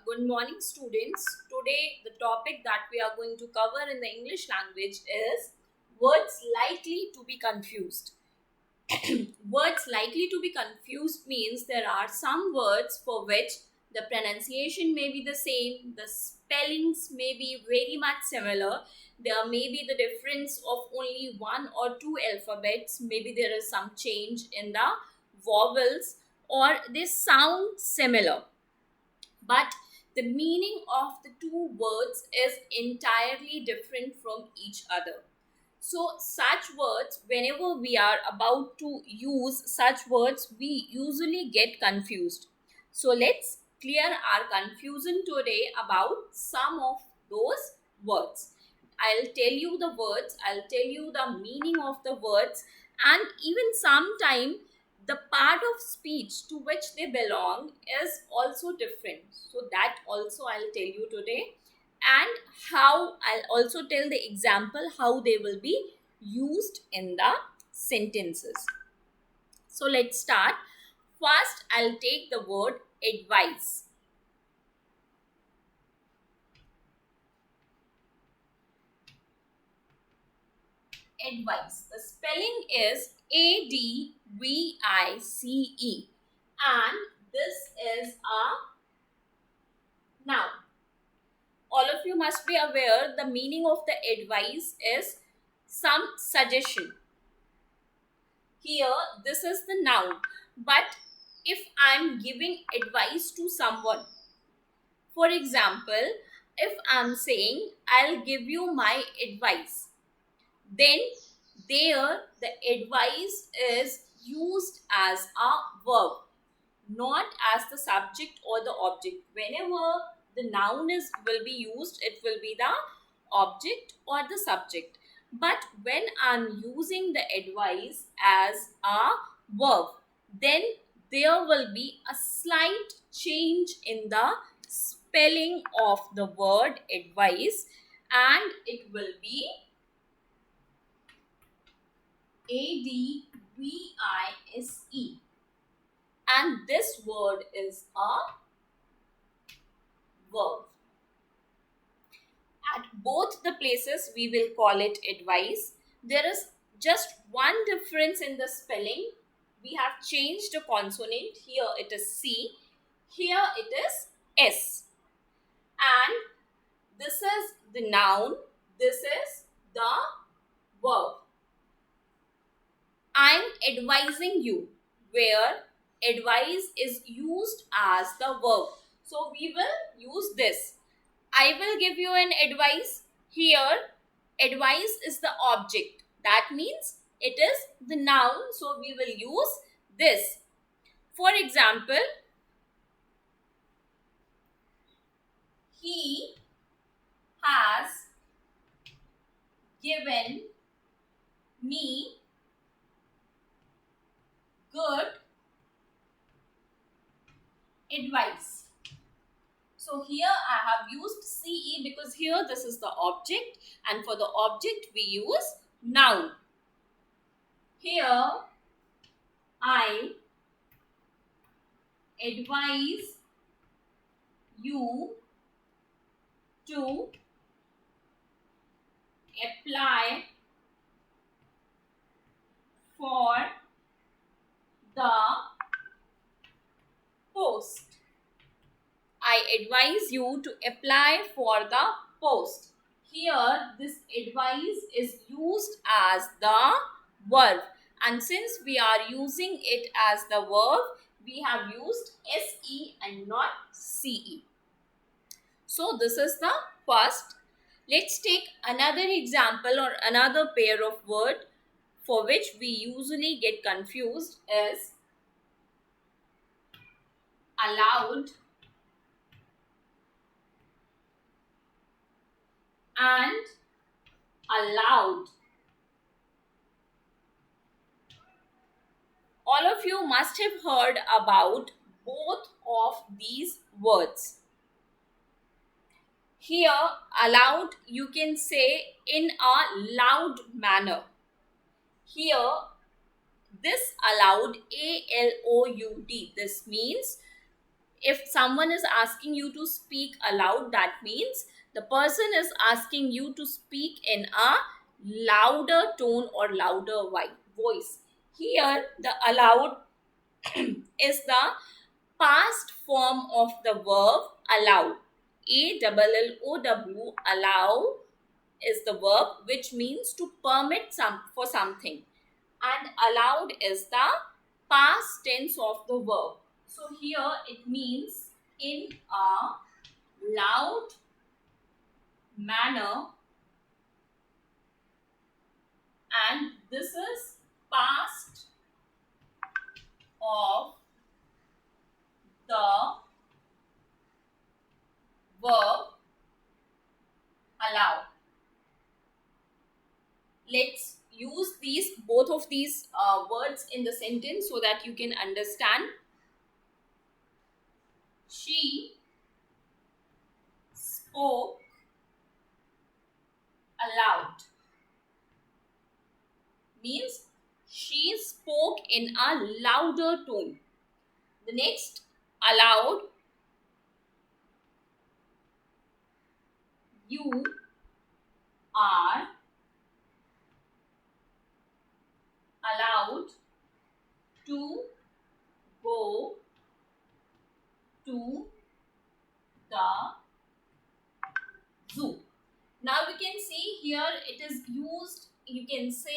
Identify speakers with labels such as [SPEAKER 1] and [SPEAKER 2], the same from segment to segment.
[SPEAKER 1] Good morning, students. Today, the topic that we are going to cover in the English language is words likely to be confused. Words likely to be confused means there are some words for which the pronunciation may be the same, the spellings may be very much similar, there may be the difference of only one or two alphabets, maybe there is some change in the vowels, or they sound similar, but the meaning of the two words is entirely different from each other. So, such words, whenever we are about to use such words, we usually get confused. So, let's clear our confusion today about some of those words. I'll tell you the words, I'll tell you the meaning of the words, and even sometime the part of speech to which they belong is also different. So, that also I'll tell you today, and how I'll also tell the example how they will be used in the sentences. So let's start. First, I'll take the word advice. Advice. The spelling is ADVICE, and this is a noun. All of you must be aware the meaning of the advice is some suggestion. Here, this is the noun. But if I'm giving advice to someone, for example, if I'm saying I'll give you my advice, then there the advice is used as a verb, not as the subject or the object. Whenever the noun is will be used, it will be the object or the subject. But when I'm using the advice as a verb, then there will be a slight change in the spelling of the word advice, and it will be ADVISE, and this word is a verb. At both the places we will call it advice. There is just one difference in the spelling. We have changed a consonant. Here it is C, here it is S, and this is the noun, this is the verb. I'm advising you, where advice is used as the verb. So we will use this. I will give you an advice. Here, advice is the object. That means it is the noun. So we will use this. For example, he has given me good advice. So here I have used CE because here this is the object, and for the object we use noun. Here I advise you to apply for the post. I advise you to apply for the post. Here, this advice is used as the verb, and since we are using it as the verb, we have used SE and not CE. So, this is the first. Let's take another example or another pair of word for which we usually get confused is allowed and allowed. All of you must have heard about both of these words. Here, allowed you can say in a loud manner. Here, this allowed, ALOUD, this means If someone is asking you to speak aloud, that means the person is asking you to speak in a louder tone or louder voice. Here, the aloud is the past form of the verb allow. ALLOW, allow is the verb which means to permit for something, and allowed is the past tense of the verb. So here it means in a loud manner, and this is past of the verb allow. Let's use both of these words in the sentence so that you can understand. She spoke aloud means she spoke in a louder tone. The next, allowed, you are allowed to go to the zoo. Now we can see here it is used, you can say,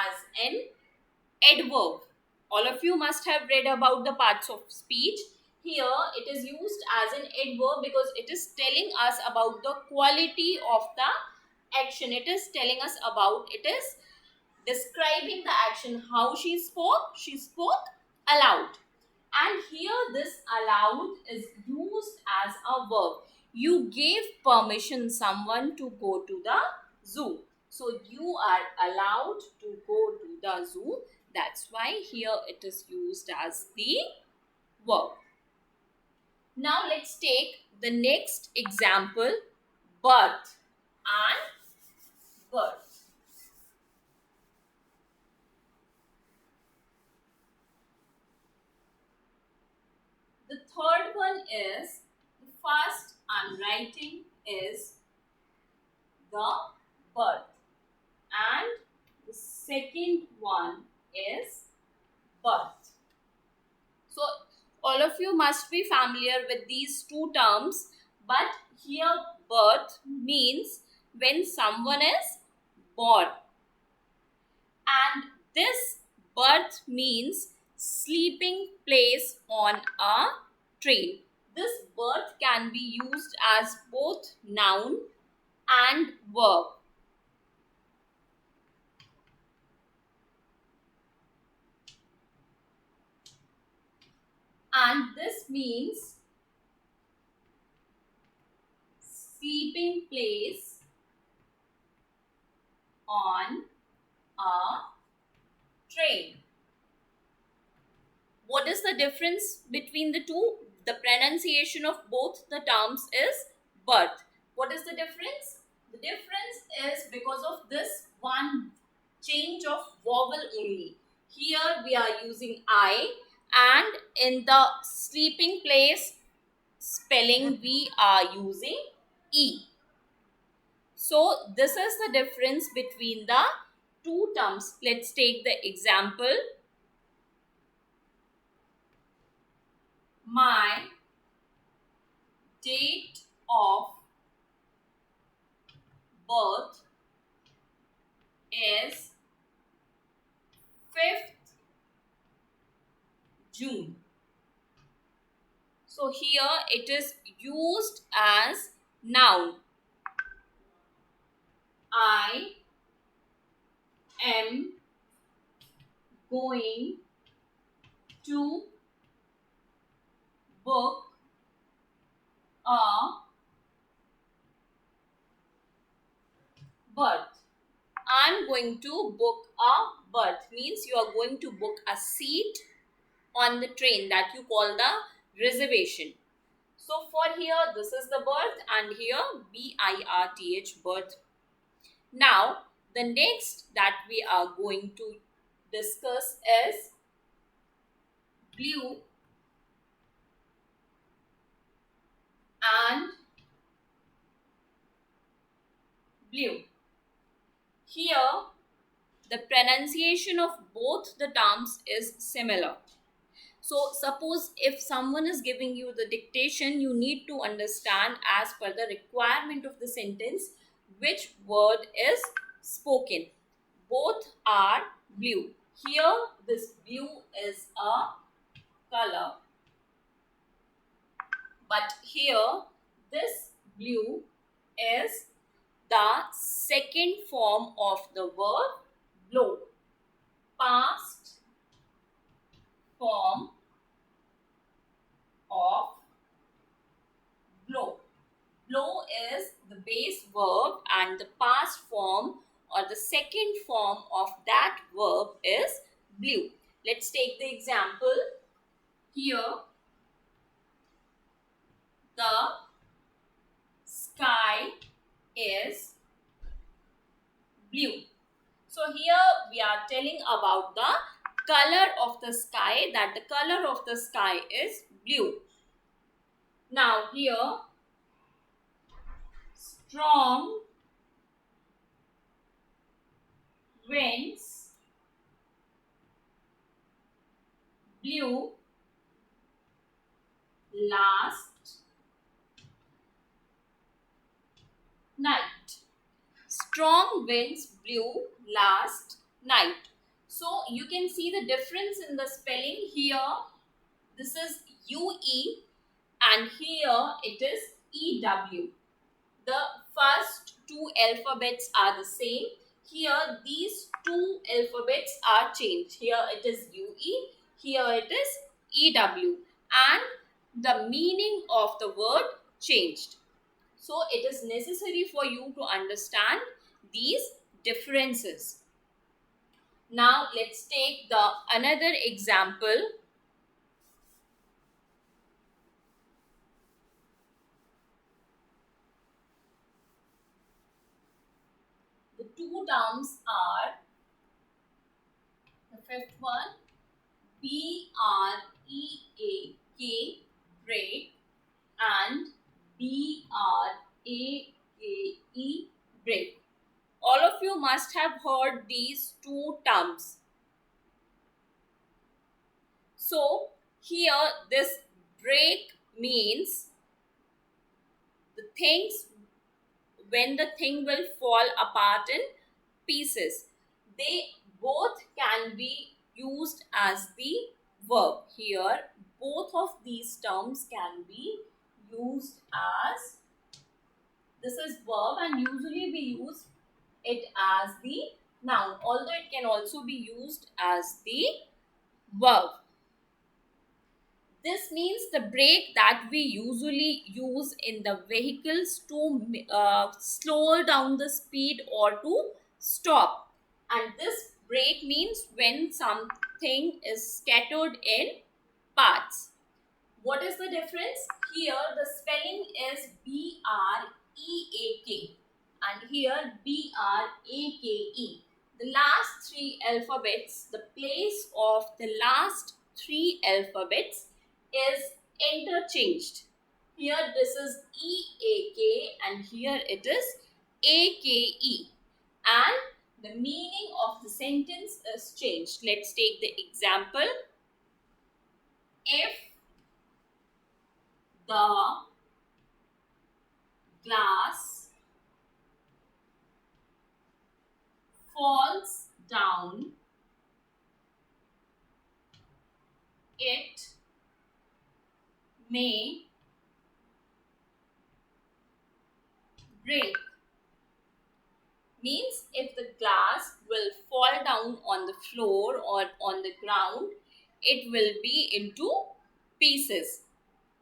[SPEAKER 1] as an adverb. All of you must have read about the parts of speech. Here it is used as an adverb because it is telling us about the quality of the action. It is telling us about, it is describing the action, how she spoke aloud. And here this allowed is used as a verb. You gave permission someone to go to the zoo. So you are allowed to go to the zoo. That's why here it is used as the verb. Now let's take the next example, birth and birth. The third one is, the first I'm writing is the birth, and the second one is birth. So all of you must be familiar with these two terms, but here birth means when someone is born, and this birth means sleeping place on a train. This birth can be used as both noun and verb. And this means sleeping place on a train. What is the difference between the two? The pronunciation of both the terms is birth. What is the difference? The difference is because of this one change of vowel only. Here we are using I, and in the sleeping place spelling we are using E. So this is the difference between the two terms. Let's take the example. My date of birth is 5th June. So here it is used as noun. I am going to book a berth. I'm going to book a berth means you are going to book a seat on the train, that you call the reservation. So for here this is the berth, and here BIRTH, birth. Now the next that we are going to discuss is blue blue. Here, the pronunciation of both the terms is similar. So suppose if someone is giving you the dictation, you need to understand as per the requirement of the sentence which word is spoken. Both are blue. Here this blue is a color, but here this blue is the second form of the verb blow. Past form of blow. Blow is the base verb and the past form or the second form of that verb is blew. Let's take the example. Here, the sky is blue. So here we are telling about the color of the sky, that the color of the sky is blue. Now here, strong winds blew last night. Strong winds blew last night. So you can see the difference in the spelling here. This is UE and here it is EW. The first two alphabets are the same. Here these two alphabets are changed. Here it is UE, here it is EW, and the meaning of the word changed. So it is necessary for you to understand these differences. Now let's take the another example. The two terms are, the fifth one, BREAK, break, and BRAKE, break. All of you must have heard these two terms. So here this break means the things, when the thing will fall apart in pieces. They both can be used as the verb. Here both of these terms can be used as, this is verb and usually we use it as the noun, although it can also be used as the verb. This means the brake that we usually use in the vehicles to slow down the speed or to stop. And this brake means when something is scattered in parts. What is the difference? Here the spelling is BREAK and here BRAKE. The last three alphabets, the place of the last three alphabets is interchanged. Here this is EAK and here it is AKE, and the meaning of the sentence is changed. Let's take the example. If the glass falls down, it may break. Means if the glass will fall down on the floor or on the ground, it will be into pieces.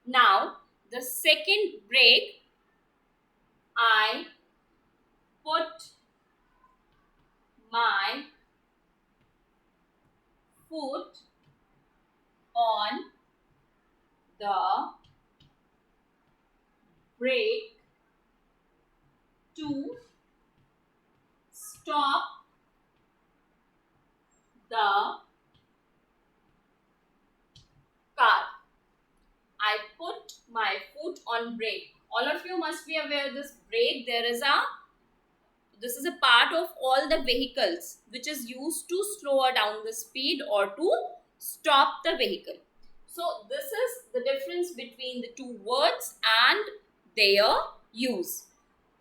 [SPEAKER 1] Now the second break, I put my foot on the brake to stop the car. I put my foot on brake. All of you must be aware this brake, there is a This is a part of all the vehicles which is used to slow down the speed or to stop the vehicle. So this is the difference between the two words and their use.